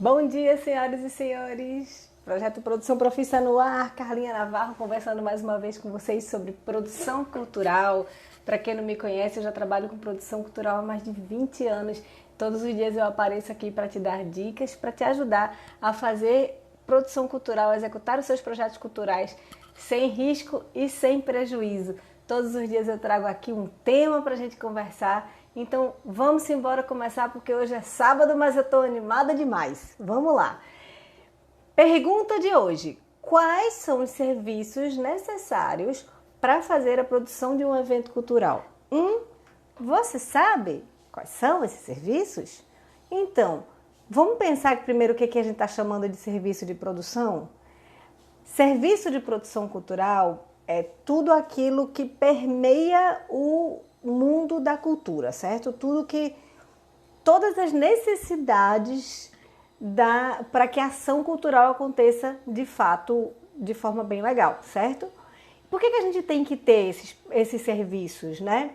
Bom dia, senhoras e senhores. Projeto Produção Profissa no ar. Carlinha Navarro conversando mais uma vez com vocês sobre produção cultural. Para quem não me conhece, eu já trabalho com produção cultural há mais de 20 anos. Todos os dias eu apareço aqui para te dar dicas, para te ajudar a fazer produção cultural, a executar os seus projetos culturais sem risco e sem prejuízo. Todos os dias eu trago aqui um tema para a gente conversar. Então vamos embora começar, porque hoje é sábado, mas eu estou animada demais. Vamos lá. Pergunta de hoje: quais são os serviços necessários para fazer a produção de um evento cultural? Você sabe quais são esses serviços? Então, vamos pensar primeiro o que a gente está chamando de serviço de produção? Serviço de produção cultural é tudo aquilo que permeia o mundo da cultura, certo? Todas as necessidades para que a ação cultural aconteça de fato, de forma bem legal, certo? Por que a gente tem que ter esses serviços, né?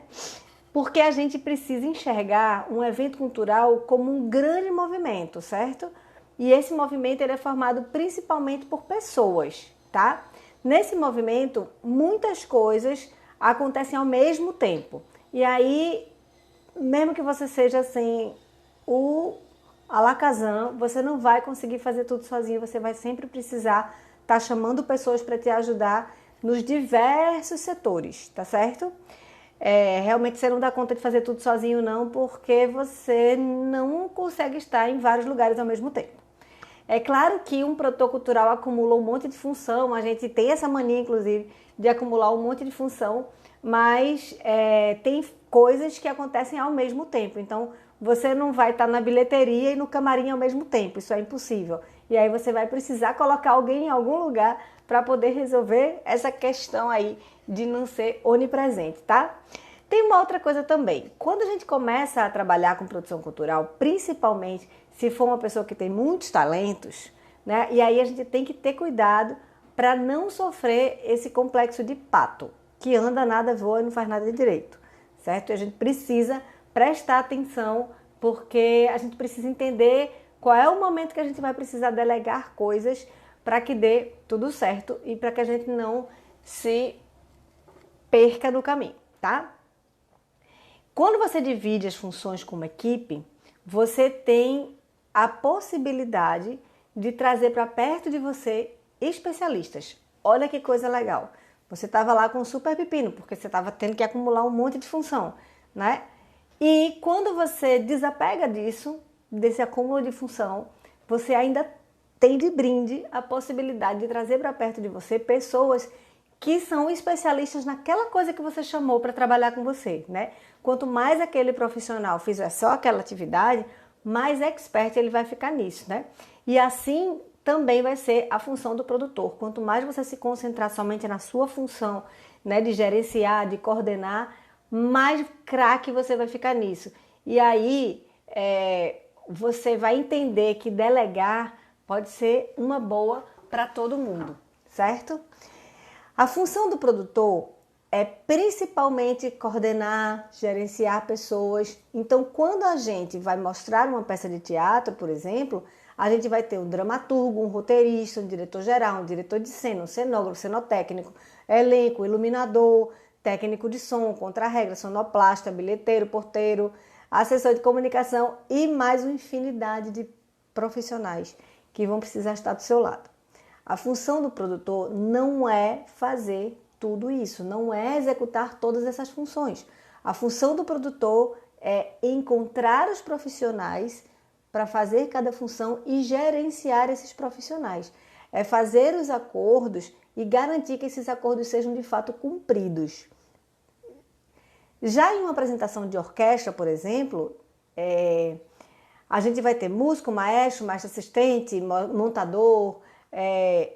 Porque a gente precisa enxergar um evento cultural como um grande movimento, certo? E esse movimento ele é formado principalmente por pessoas, tá? Nesse movimento, muitas coisas acontecem ao mesmo tempo. E aí, mesmo que você seja assim, o alakazam, você não vai conseguir fazer tudo sozinho, você vai sempre precisar estar chamando pessoas para te ajudar nos diversos setores, tá certo? Realmente você não dá conta de fazer tudo sozinho não, porque você não consegue estar em vários lugares ao mesmo tempo. É claro que um produtor cultural acumula um monte de função, a gente tem essa mania, inclusive, de acumular um monte de função, mas tem coisas que acontecem ao mesmo tempo. Então, você não vai estar na bilheteria e no camarim ao mesmo tempo, isso é impossível. E aí você vai precisar colocar alguém em algum lugar para poder resolver essa questão aí de não ser onipresente, tá? Tem uma outra coisa também. Quando a gente começa a trabalhar com produção cultural, principalmente se for uma pessoa que tem muitos talentos, né? E aí a gente tem que ter cuidado para não sofrer esse complexo de pato, que anda, nada, voa e não faz nada de direito, certo? E a gente precisa prestar atenção, porque a gente precisa entender qual é o momento que a gente vai precisar delegar coisas para que dê tudo certo e para que a gente não se perca no caminho, tá? Quando você divide as funções como equipe, você tem a possibilidade de trazer para perto de você especialistas. Olha que coisa legal. Você estava lá com um super pepino, porque você estava tendo que acumular um monte de função, né? E quando você desapega disso, desse acúmulo de função, você ainda tem de brinde a possibilidade de trazer para perto de você pessoas que são especialistas naquela coisa que você chamou para trabalhar com você, né? Quanto mais aquele profissional fizer só aquela atividade, mais expert ele vai ficar nisso, né? E assim também vai ser a função do produtor. Quanto mais você se concentrar somente na sua função, né, de gerenciar, de coordenar, mais craque você vai ficar nisso. E aí você vai entender que delegar pode ser uma boa para todo mundo, certo? A função do produtor é principalmente coordenar, gerenciar pessoas. Então, quando a gente vai mostrar uma peça de teatro, por exemplo, a gente vai ter um dramaturgo, um roteirista, um diretor-geral, um diretor de cena, um cenógrafo, cenotécnico, elenco, iluminador, técnico de som, contra-regra, sonoplasta, bilheteiro, porteiro, assessor de comunicação e mais uma infinidade de profissionais que vão precisar estar do seu lado. A função do produtor não é fazer tudo isso, não é executar todas essas funções. A função do produtor é encontrar os profissionais para fazer cada função e gerenciar esses profissionais. É fazer os acordos e garantir que esses acordos sejam de fato cumpridos. Já em uma apresentação de orquestra, por exemplo, a gente vai ter músico, maestro assistente, montador,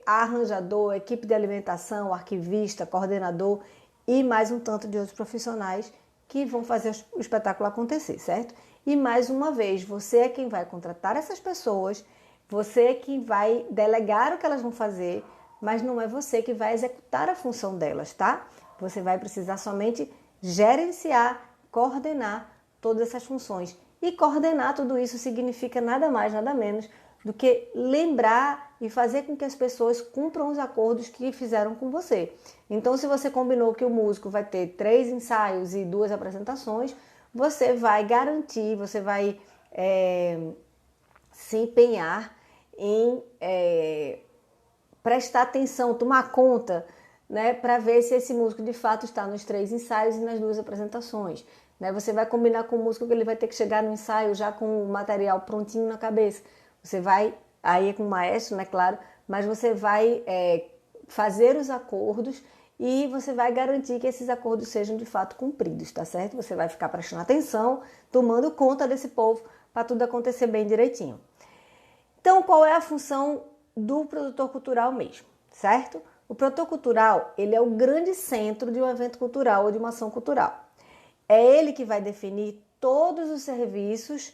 arranjador, equipe de alimentação, arquivista, coordenador e mais um tanto de outros profissionais que vão fazer o espetáculo acontecer, certo? E mais uma vez, você é quem vai contratar essas pessoas, você é quem vai delegar o que elas vão fazer, mas não é você que vai executar a função delas, tá? Você vai precisar somente gerenciar, coordenar todas essas funções. E coordenar tudo isso significa nada mais, nada menos do que lembrar e fazer com que as pessoas cumpram os acordos que fizeram com você. Então, se você combinou que o músico vai ter 3 ensaios e 2 apresentações, você vai garantir, você vai se empenhar em prestar atenção, tomar conta, né, para ver se esse músico de fato está nos 3 ensaios e nas 2 apresentações. Né? Você vai combinar com o músico que ele vai ter que chegar no ensaio já com o material prontinho na cabeça. Você vai, aí é com o maestro, né, claro, mas você vai fazer os acordos e você vai garantir que esses acordos sejam de fato cumpridos, tá certo? Você vai ficar prestando atenção, tomando conta desse povo para tudo acontecer bem direitinho. Então, qual é a função do produtor cultural mesmo, certo? O produtor cultural, ele é o grande centro de um evento cultural ou de uma ação cultural. É ele que vai definir todos os serviços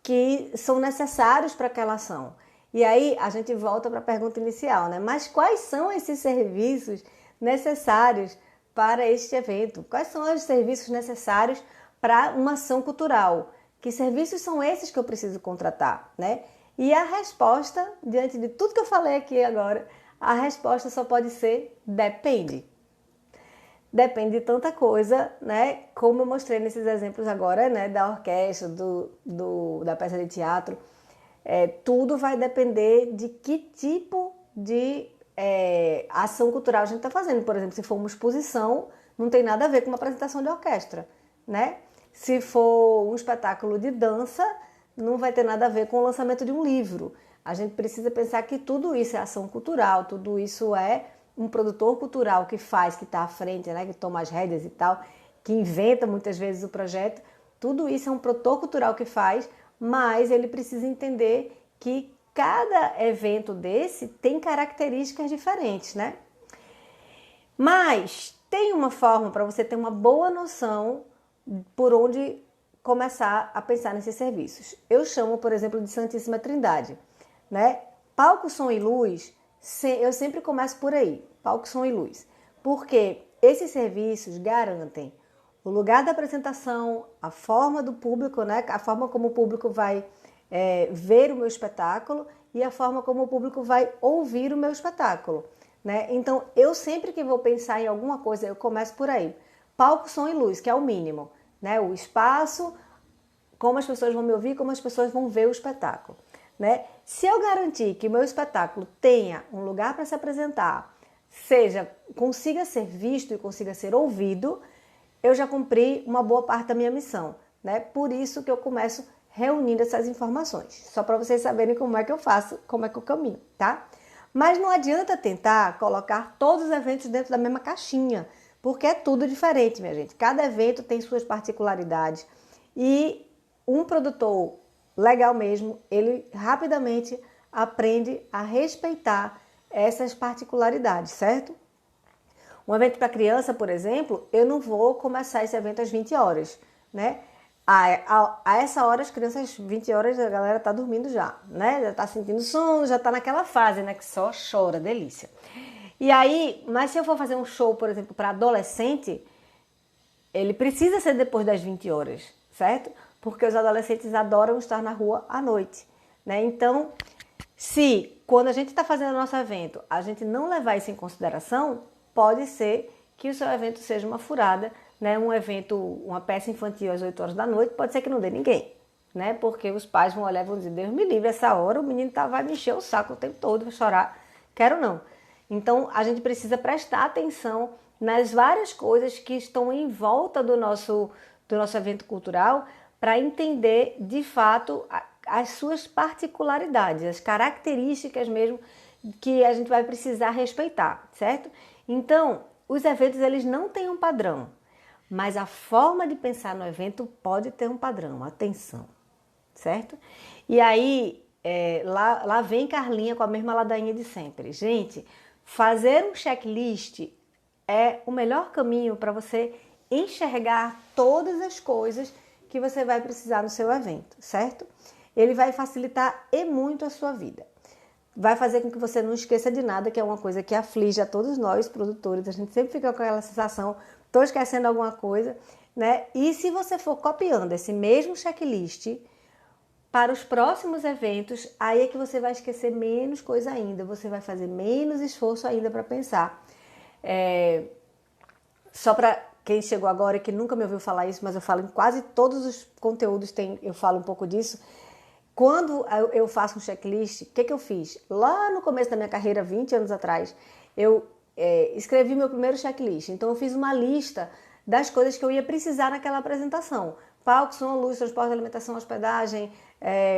que são necessários para aquela ação. E aí a gente volta para a pergunta inicial, né? Mas quais são esses serviços necessários para este evento? Quais são os serviços necessários para uma ação cultural? Que serviços são esses que eu preciso contratar, né? E a resposta, diante de tudo que eu falei aqui agora, a resposta só pode ser depende. Depende de tanta coisa, né? Como eu mostrei nesses exemplos agora, né? Da orquestra, da peça de teatro. Tudo vai depender de que tipo de ação cultural a gente está fazendo. Por exemplo, se for uma exposição, não tem nada a ver com uma apresentação de orquestra, né? Se for um espetáculo de dança, não vai ter nada a ver com o lançamento de um livro. A gente precisa pensar que tudo isso é ação cultural, tudo isso é um produtor cultural que faz, que está à frente, né, que toma as rédeas e tal, que inventa muitas vezes o projeto. Tudo isso é um produtor cultural que faz, mas ele precisa entender que cada evento desse tem características diferentes, né? Mas tem uma forma para você ter uma boa noção por onde começar a pensar nesses serviços. Eu chamo, por exemplo, de Santíssima Trindade, né? Palco, som e luz, eu sempre começo por aí, palco, som e luz, porque esses serviços garantem o lugar da apresentação, a forma do público, né? A forma como o público vai ver o meu espetáculo e a forma como o público vai ouvir o meu espetáculo, né? Então, eu sempre que vou pensar em alguma coisa, eu começo por aí. Palco, som e luz, que é o mínimo, né? O espaço, como as pessoas vão me ouvir, como as pessoas vão ver o espetáculo, né? Se eu garantir que o meu espetáculo tenha um lugar para se apresentar, consiga ser visto e consiga ser ouvido, eu já cumpri uma boa parte da minha missão, né? Por isso que eu começo reunindo essas informações, só para vocês saberem como é que eu faço, como é que eu caminho, tá? Mas não adianta tentar colocar todos os eventos dentro da mesma caixinha, porque é tudo diferente, minha gente. Cada evento tem suas particularidades e um produtor legal mesmo, ele rapidamente aprende a respeitar essas particularidades, certo? Um evento para criança, por exemplo, eu não vou começar esse evento às 20 horas, né? A essa hora, as crianças, 20 horas, a galera tá dormindo já, né? Já tá sentindo sono, já tá naquela fase, né? Que só chora, delícia. E aí, mas se eu for fazer um show, por exemplo, para adolescente, ele precisa ser depois das 20 horas, certo? Porque os adolescentes adoram estar na rua à noite, né? Então, se quando a gente está fazendo o nosso evento, a gente não levar isso em consideração, pode ser que o seu evento seja uma furada, né? Um evento, uma peça infantil às 8 horas da noite, pode ser que não dê ninguém, né? Porque os pais vão olhar e vão dizer, Deus me livre, essa hora o menino vai me encher o saco o tempo todo, vai chorar, quero não. Então, a gente precisa prestar atenção nas várias coisas que estão em volta do nosso evento cultural para entender, de fato, as suas particularidades, as características mesmo que a gente vai precisar respeitar, certo? Então, os eventos, eles não têm um padrão, mas a forma de pensar no evento pode ter um padrão, atenção, certo? E aí, lá vem Carlinha com a mesma ladainha de sempre. Gente, fazer um checklist é o melhor caminho para você enxergar todas as coisas que você vai precisar no seu evento, certo? Ele vai facilitar e muito a sua vida. Vai fazer com que você não esqueça de nada, que é uma coisa que aflige a todos nós, produtores. A gente sempre fica com aquela sensação, estou esquecendo alguma coisa, né? E se você for copiando esse mesmo checklist para os próximos eventos, aí é que você vai esquecer menos coisa ainda, você vai fazer menos esforço ainda para pensar. Só para quem chegou agora e que nunca me ouviu falar isso, mas eu falo em quase todos os conteúdos, eu falo um pouco disso. Quando eu faço um checklist, o que eu fiz? Lá no começo da minha carreira, 20 anos atrás, eu escrevi meu primeiro checklist. Então eu fiz uma lista das coisas que eu ia precisar naquela apresentação. Palco, som, luz, transporte, alimentação, hospedagem,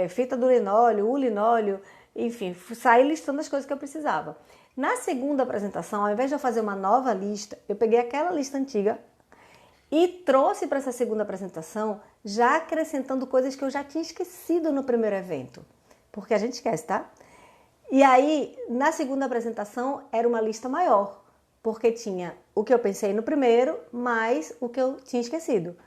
fita do linóleo, o linóleo, enfim, saí listando as coisas que eu precisava. Na segunda apresentação, ao invés de eu fazer uma nova lista, eu peguei aquela lista antiga e trouxe para essa segunda apresentação já acrescentando coisas que eu já tinha esquecido no primeiro evento. Porque a gente esquece, tá? E aí, na segunda apresentação, era uma lista maior, porque tinha o que eu pensei no primeiro, mais o que eu tinha esquecido.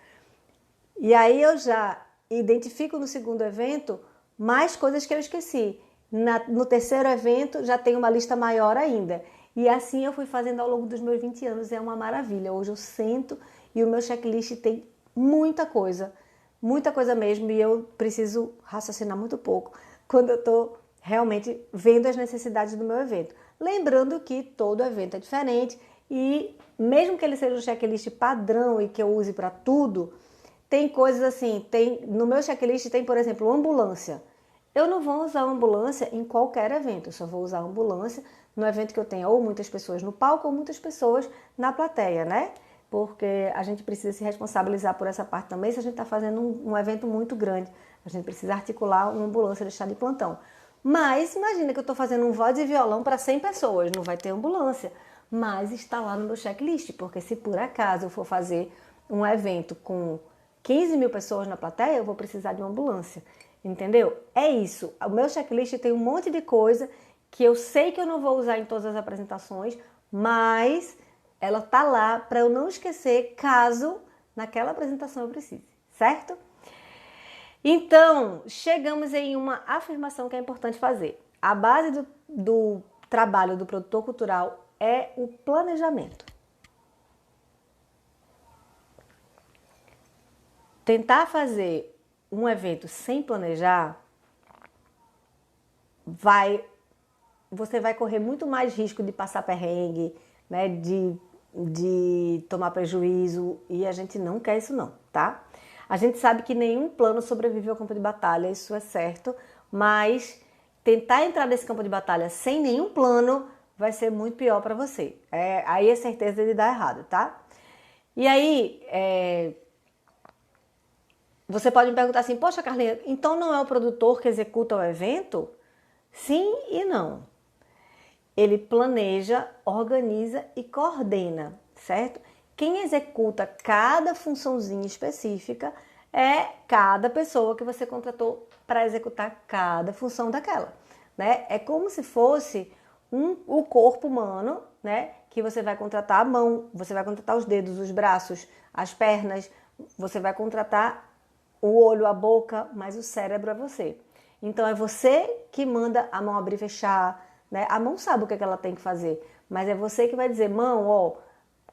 E aí eu já identifico no segundo evento mais coisas que eu esqueci. No terceiro evento já tem uma lista maior ainda. E assim eu fui fazendo ao longo dos meus 20 anos, é uma maravilha. Hoje eu sento e o meu checklist tem muita coisa mesmo, e eu preciso raciocinar muito pouco quando eu estou realmente vendo as necessidades do meu evento. Lembrando que todo evento é diferente e mesmo que ele seja um checklist padrão e que eu use para tudo, tem coisas assim, no meu checklist tem, por exemplo, ambulância. Eu não vou usar ambulância em qualquer evento, eu só vou usar ambulância no evento que eu tenha ou muitas pessoas no palco ou muitas pessoas na plateia, né? Porque a gente precisa se responsabilizar por essa parte também se a gente está fazendo um evento muito grande. A gente precisa articular uma ambulância, deixar de plantão. Mas imagina que eu estou fazendo um voz e violão para 100 pessoas, não vai ter ambulância. Mas está lá no meu checklist, porque se por acaso eu for fazer um evento com 15 mil pessoas na plateia, eu vou precisar de uma ambulância. Entendeu? É isso. O meu checklist tem um monte de coisa que eu sei que eu não vou usar em todas as apresentações, mas ela tá lá para eu não esquecer caso naquela apresentação eu precise, certo? Então, chegamos em uma afirmação que é importante fazer. A base do trabalho do produtor cultural é o planejamento. Tentar fazer um evento sem planejar, você vai correr muito mais risco de passar perrengue, né, de tomar prejuízo, e a gente não quer isso não, tá? A gente sabe que nenhum plano sobrevive ao campo de batalha, isso é certo, mas tentar entrar nesse campo de batalha sem nenhum plano vai ser muito pior para você. Aí é certeza de dar errado, tá? E aí, você pode me perguntar assim, poxa, Carlinha, então não é o produtor que executa o evento? Sim e não. Ele planeja, organiza e coordena, certo? Quem executa cada funçãozinha específica é cada pessoa que você contratou para executar cada função daquela, né? É como se fosse o corpo humano, né? Que você vai contratar a mão, você vai contratar os dedos, os braços, as pernas, você vai contratar o olho, a boca, mas o cérebro é você. Então é você que manda a mão abrir e fechar, né? A mão sabe o que ela tem que fazer, mas é você que vai dizer, mão, ó,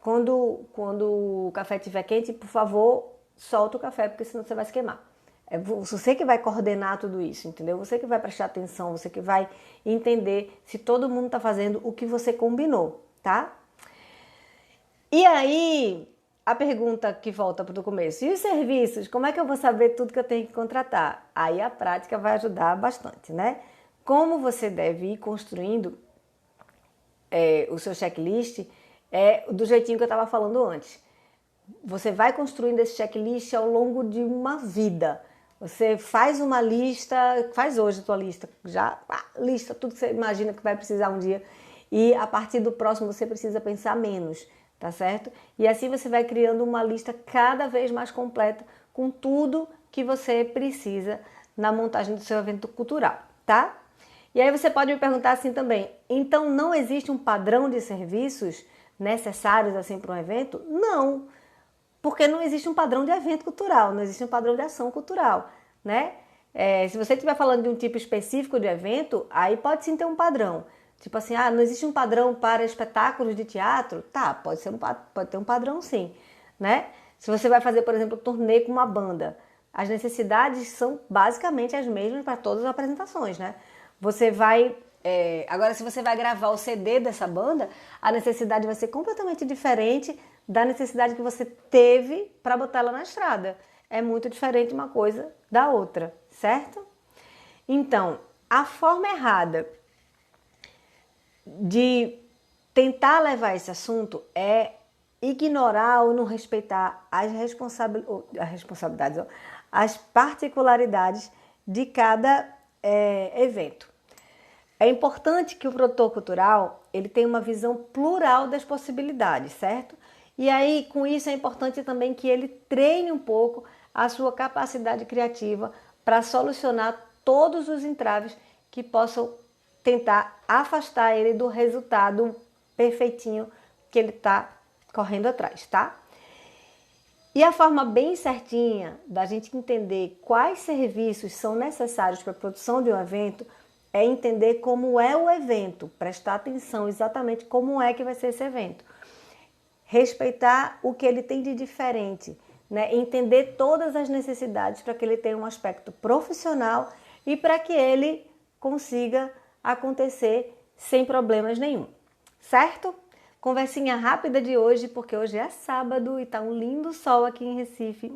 quando o café estiver quente, por favor, solta o café, porque senão você vai se queimar. É você que vai coordenar tudo isso, entendeu? Você que vai prestar atenção, você que vai entender se todo mundo está fazendo o que você combinou, tá? E aí, a pergunta que volta para o começo, e os serviços? Como é que eu vou saber tudo que eu tenho que contratar? Aí a prática vai ajudar bastante, né? Como você deve ir construindo o seu checklist do jeitinho que eu estava falando antes. Você vai construindo esse checklist ao longo de uma vida. Você faz uma lista, faz hoje a tua lista, já lista tudo que você imagina que vai precisar um dia, e a partir do próximo você precisa pensar menos, tá certo? E assim você vai criando uma lista cada vez mais completa com tudo que você precisa na montagem do seu evento cultural, tá? E aí você pode me perguntar assim também, então não existe um padrão de serviços necessários assim para um evento? Não, porque não existe um padrão de evento cultural, não existe um padrão de ação cultural, né? Se você estiver falando de um tipo específico de evento, aí pode sim ter um padrão. Tipo assim, não existe um padrão para espetáculos de teatro? Tá, pode ter um padrão sim, né? Se você vai fazer, por exemplo, turnê com uma banda, as necessidades são basicamente as mesmas para todas as apresentações, né? Você vai... agora, se você vai gravar o CD dessa banda, a necessidade vai ser completamente diferente da necessidade que você teve para botar ela na estrada. É muito diferente uma coisa da outra, certo? Então, a forma errada de tentar levar esse assunto é ignorar ou não respeitar as responsabilidades, as particularidades de cada evento. É importante que o produtor cultural ele tenha uma visão plural das possibilidades, certo? E aí, com isso, é importante também que ele treine um pouco a sua capacidade criativa para solucionar todos os entraves que possam tentar afastar ele do resultado perfeitinho que ele está correndo atrás, tá? E a forma bem certinha da gente entender quais serviços são necessários para a produção de um evento é entender como é o evento, prestar atenção exatamente como é que vai ser esse evento. Respeitar o que ele tem de diferente, né? Entender todas as necessidades para que ele tenha um aspecto profissional e para que ele consiga acontecer sem problemas nenhum, certo? Conversinha rápida de hoje, porque hoje é sábado e tá um lindo sol aqui em Recife.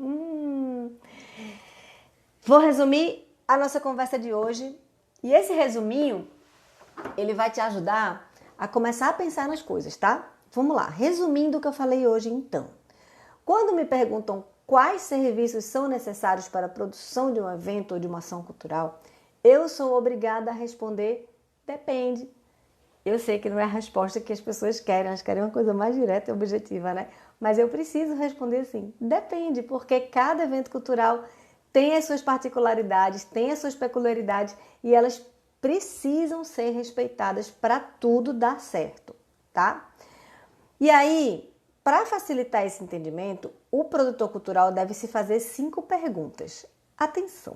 Vou resumir a nossa conversa de hoje e esse resuminho, ele vai te ajudar a começar a pensar nas coisas, tá? Vamos lá, resumindo o que eu falei hoje então. Quando me perguntam quais serviços são necessários para a produção de um evento ou de uma ação cultural, eu sou obrigada a responder depende. Eu sei que não é a resposta que as pessoas querem, elas querem uma coisa mais direta e objetiva, né? Mas eu preciso responder assim, depende, porque cada evento cultural tem as suas particularidades, tem as suas peculiaridades e elas precisam ser respeitadas para tudo dar certo, tá? E aí, para facilitar esse entendimento, o produtor cultural deve se fazer 5 perguntas. Atenção!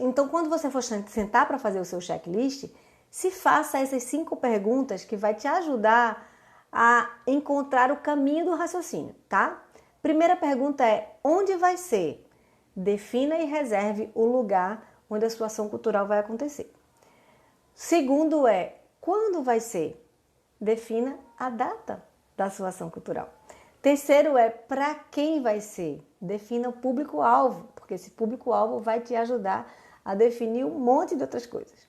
Então, quando você for sentar para fazer o seu checklist, se faça essas 5 perguntas que vai te ajudar a encontrar o caminho do raciocínio, tá? Primeira pergunta é, onde vai ser? Defina e reserve o lugar onde a sua ação cultural vai acontecer. Segundo é, quando vai ser? Defina a data da sua ação cultural. Terceiro é, para quem vai ser? Defina o público-alvo, porque esse público-alvo vai te ajudar a definir um monte de outras coisas.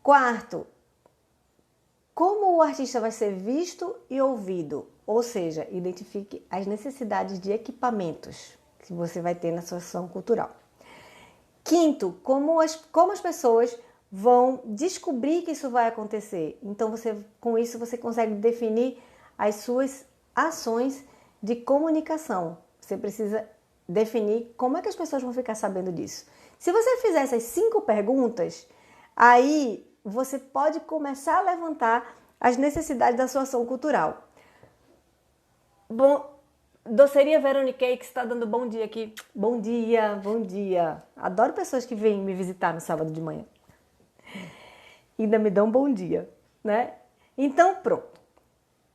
Quarto, como o artista vai ser visto e ouvido? Ou seja, identifique as necessidades de equipamentos que você vai ter na sua ação cultural. Quinto, como as pessoas vão descobrir que isso vai acontecer. Então, com isso, você consegue definir as suas ações de comunicação. Você precisa definir como é que as pessoas vão ficar sabendo disso. Se você fizer essas 5 perguntas, aí você pode começar a levantar as necessidades da sua ação cultural. Bom, Doceria Veronique que está dando bom dia aqui. Bom dia, bom dia. Adoro pessoas que vêm me visitar no sábado de manhã. Ainda me dão um bom dia, né? Então, pronto.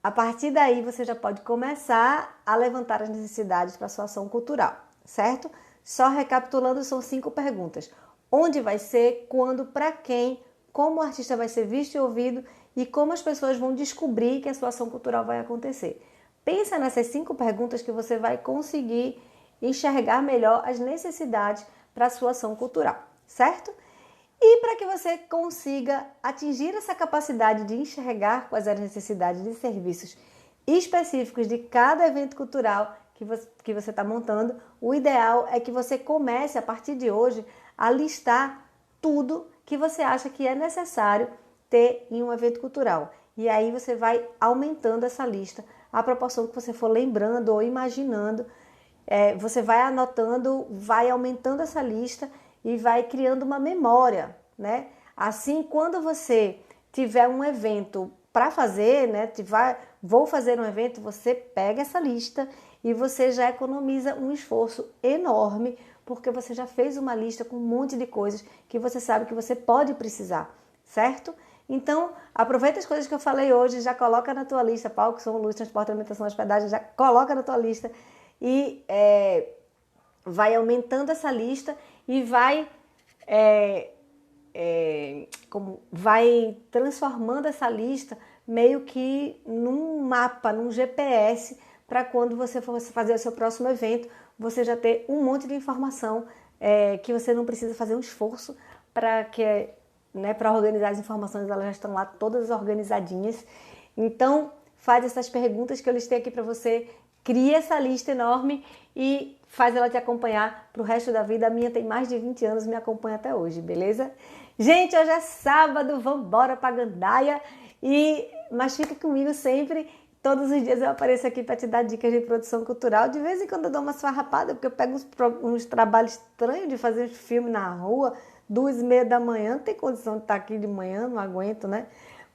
A partir daí, você já pode começar a levantar as necessidades para a sua ação cultural, certo? Só recapitulando, são 5 perguntas. Onde vai ser, quando, para quem, como o artista vai ser visto e ouvido e como as pessoas vão descobrir que a sua ação cultural vai acontecer. Pensa nessas 5 perguntas que você vai conseguir enxergar melhor as necessidades para a sua ação cultural, certo? E para que você consiga atingir essa capacidade de enxergar quais são as necessidades de serviços específicos de cada evento cultural que você está montando, o ideal é que você comece, a partir de hoje, a listar tudo que você acha que é necessário ter em um evento cultural. E aí você vai aumentando essa lista à proporção que você for lembrando ou imaginando. Você vai anotando, vai aumentando essa lista e vai criando uma memória, né? Assim, quando você tiver um evento para fazer, né? Vou fazer um evento, você pega essa lista e você já economiza um esforço enorme, porque você já fez uma lista com um monte de coisas que você sabe que você pode precisar, certo? Então, aproveita as coisas que eu falei hoje, já coloca na tua lista, palco, som, luz, transporte, alimentação, hospedagem, já coloca na tua lista e vai aumentando essa lista e vai transformando essa lista meio que num mapa, num GPS, para quando você for fazer o seu próximo evento, você já ter um monte de informação que você não precisa fazer um esforço para organizar as informações, elas já estão lá todas organizadinhas. Então, faz essas perguntas que eu listei aqui para você, cria essa lista enorme e faz ela te acompanhar pro resto da vida. A minha tem mais de 20 anos, me acompanha até hoje, beleza? Gente, hoje é sábado, vambora pra Gandaia, mas fica comigo sempre. Todos os dias eu apareço aqui para te dar dicas de produção cultural. De vez em quando eu dou umas farrapadas, porque eu pego uns trabalhos estranhos de fazer uns filmes na rua, 2h30 da manhã, não tem condição de estar aqui de manhã, não aguento, né?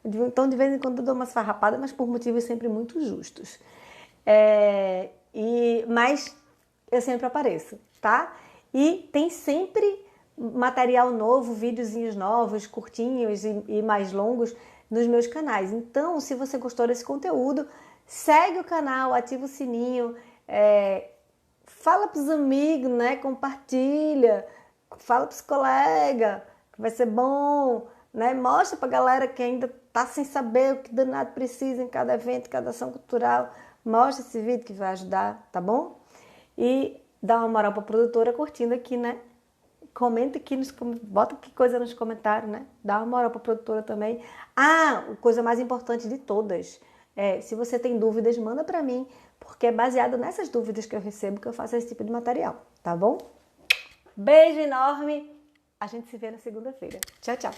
Então, de vez em quando eu dou umas farrapadas, mas por motivos sempre muito justos. Mas eu sempre apareço, tá? E tem sempre material novo, videozinhos novos, curtinhos e mais longos nos meus canais. Então, se você gostou desse conteúdo, segue o canal, ativa o sininho, fala para os amigos, né? Compartilha, fala para os colegas, que vai ser bom, né? Mostra para a galera que ainda tá sem saber o que danado precisa em cada evento, cada ação cultural. Mostra esse vídeo que vai ajudar, tá bom? E dá uma moral para a produtora curtindo aqui, né? Comenta aqui, bota que coisa nos comentários, né? Dá uma moral para a produtora também. Coisa mais importante de todas. Se você tem dúvidas, manda para mim, porque é baseado nessas dúvidas que eu recebo que eu faço esse tipo de material, tá bom? Beijo enorme. A gente se vê na segunda-feira. Tchau, tchau.